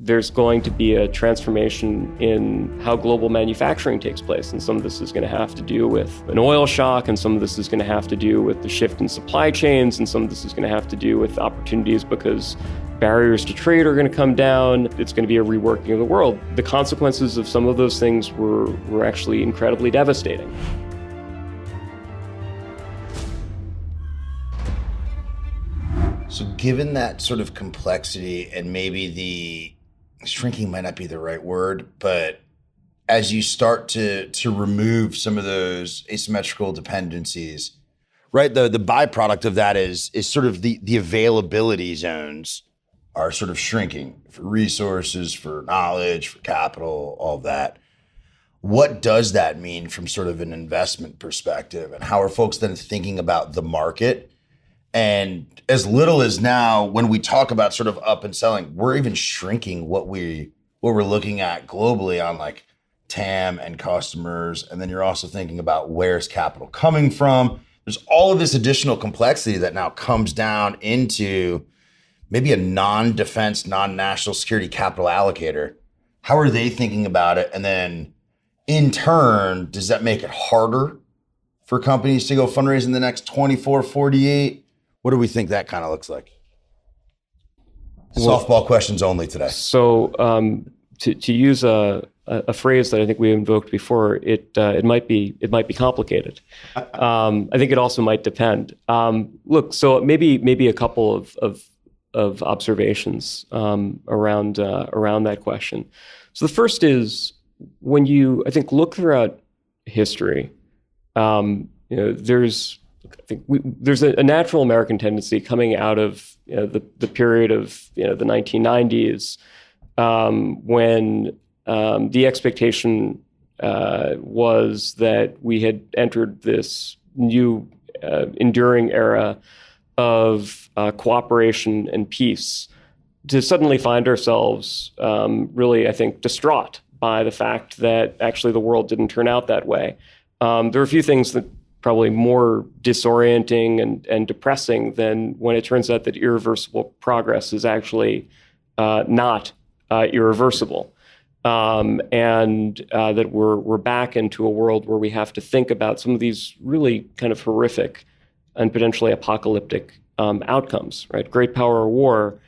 There's going to be a transformation in how global manufacturing takes place. And some of this is going to have to do with an oil shock, and some of this is going to have to do with the shift in supply chains, and some of this is going to have to do with opportunities because barriers to trade are going to come down. It's going to be a reworking of the world. The consequences of some of those things were actually incredibly devastating. So given that sort of complexity, and maybe the shrinking might not be the right word, but as you start to remove some of those asymmetrical dependencies, right? The byproduct of that is sort of the availability zones are sort of shrinking for resources, for knowledge, for capital, all of that. What does that mean from sort of an investment perspective, and how are folks then thinking about the market? And as little as now, when we talk about sort of up and selling, we're even shrinking what we're looking at globally on like TAM and customers. And then you're also thinking about where's capital coming from. There's all of this additional complexity that now comes down into maybe a non-defense, non-national security capital allocator. How are they thinking about it? And then in turn, does that make it harder for companies to go fundraise in the next 24, 48? What do we think that kind of looks like? Softball questions only today. So to use a phrase that I think we invoked before, it might be complicated. I think it also might depend. Look, so maybe a couple of observations around that question. So the first is, when you, I think, look throughout history, there's a natural American tendency coming out of the period of the 1990s, when the expectation was that we had entered this new enduring era of cooperation and peace, to suddenly find ourselves really, I think, distraught by the fact that actually the world didn't turn out that way. There are a few things that probably more disorienting and depressing than when it turns out that irreversible progress is actually not irreversible, and that we're back into a world where we have to think about some of these really kind of horrific and potentially apocalyptic outcomes. Right, great power or war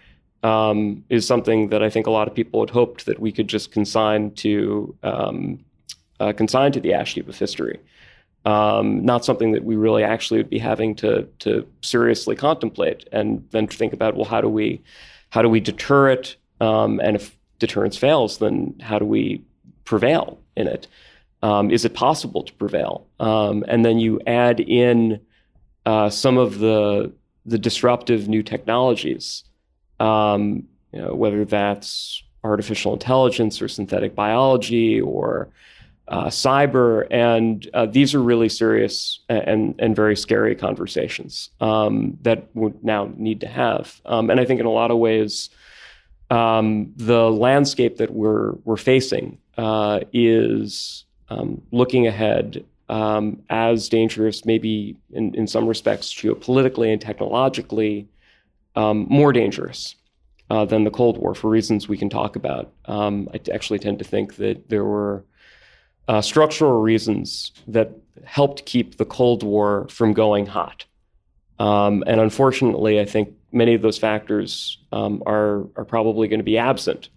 is something that I think a lot of people had hoped that we could just consign to the ash heap of history. Not something that we really actually would be having to seriously contemplate, and then think about, well, how do we deter it? And if deterrence fails, then how do we prevail in it? Is it possible to prevail? And then you add in some of the disruptive new technologies, whether that's artificial intelligence or synthetic biology or cyber, and these are really serious and very scary conversations that we now need to have. And I think in a lot of ways, the landscape that we're facing is looking ahead as dangerous, maybe in some respects geopolitically and technologically, more dangerous than the Cold War, for reasons we can talk about. I actually tend to think that there were structural reasons that helped keep the Cold War from going hot. And unfortunately, I think many of those factors are probably going to be absent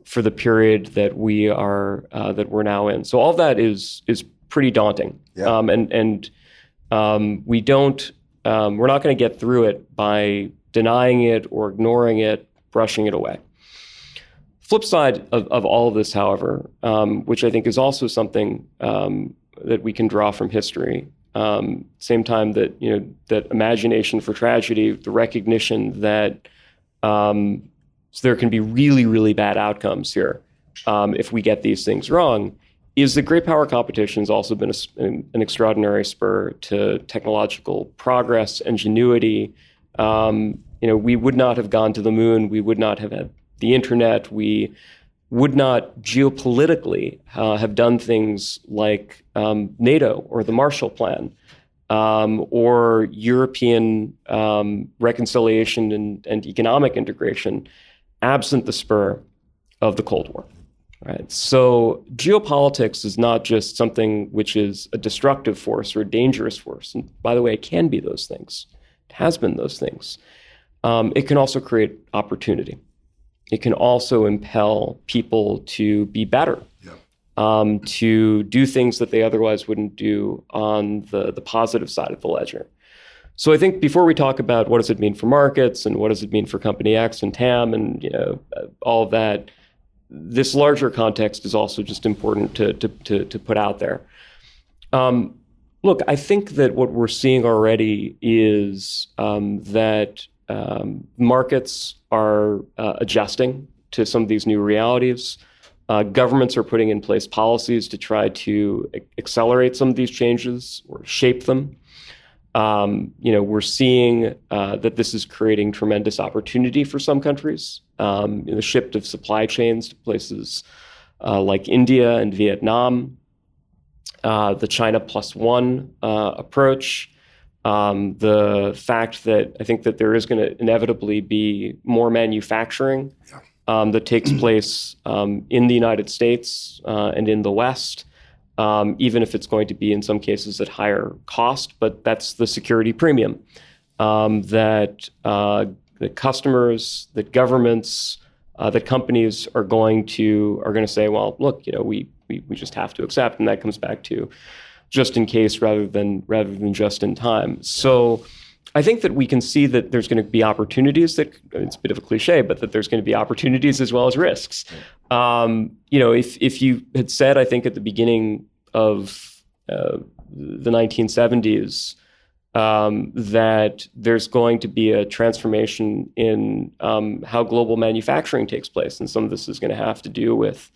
for the period that we're now in. So all of that is pretty daunting. Yeah. We're not going to get through it by denying it or ignoring it, brushing it away. Flip side of all of this, however, which I think is also something that we can draw from history, same time that that imagination for tragedy, the recognition that there can be really, really bad outcomes here if we get these things wrong, is that great power competition has also been an extraordinary spur to technological progress, ingenuity. We would not have gone to the moon. We would not have had the internet. We would not geopolitically have done things like NATO or the Marshall Plan, or European reconciliation and economic integration, absent the spur of the Cold War. Right. So geopolitics is not just something which is a destructive force or a dangerous force. And by the way, it can be those things. It has been those things. It can also create opportunity. It can also impel people to be better, to do things that they otherwise wouldn't do on the positive side of the ledger. So I think before we talk about what does it mean for markets and what does it mean for company X and TAM and all of that, this larger context is also just important to put out there. Look, I think that what we're seeing already is that markets are adjusting to some of these new realities. Governments are putting in place policies to try to accelerate some of these changes or shape them. We're seeing that this is creating tremendous opportunity for some countries. The shift of supply chains to places like India and Vietnam, the China plus one approach, the fact that I think that there is going to inevitably be more manufacturing that takes place in the United States and in the West. Even if it's going to be in some cases at higher cost, but that's the security premium that customers, that governments, that companies are going to say, well, look, we just have to accept, and that comes back to just in case rather than just in time. So I think that we can see that there's going to be opportunities it's a bit of a cliche, but that there's going to be opportunities as well as risks. If you had said, I think at the beginning of the 1970s, that there's going to be a transformation in how global manufacturing takes place, and some of this is going to have to do with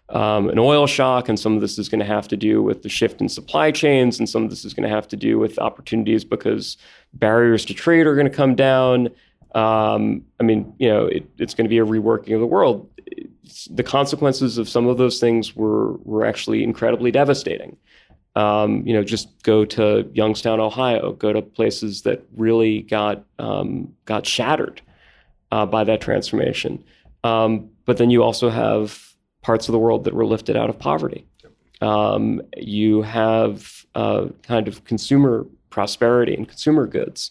an oil shock, and some of this is going to have to do with the shift in supply chains, and some of this is going to have to do with opportunities because barriers to trade are going to come down. It's going to be a reworking of the world. The consequences of some of those things were actually incredibly devastating. Just go to Youngstown, Ohio, go to places that really got shattered by that transformation. But then you also have parts of the world that were lifted out of poverty. You have kind of consumer prosperity and consumer goods.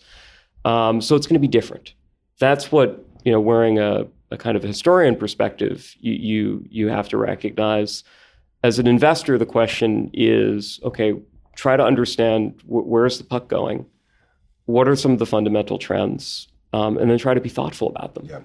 So it's going to be different. That's what, wearing a kind of a historian perspective, you have to recognize. As an investor, the question is, okay, try to understand where is the puck going? What are some of the fundamental trends? And then try to be thoughtful about them. Yeah.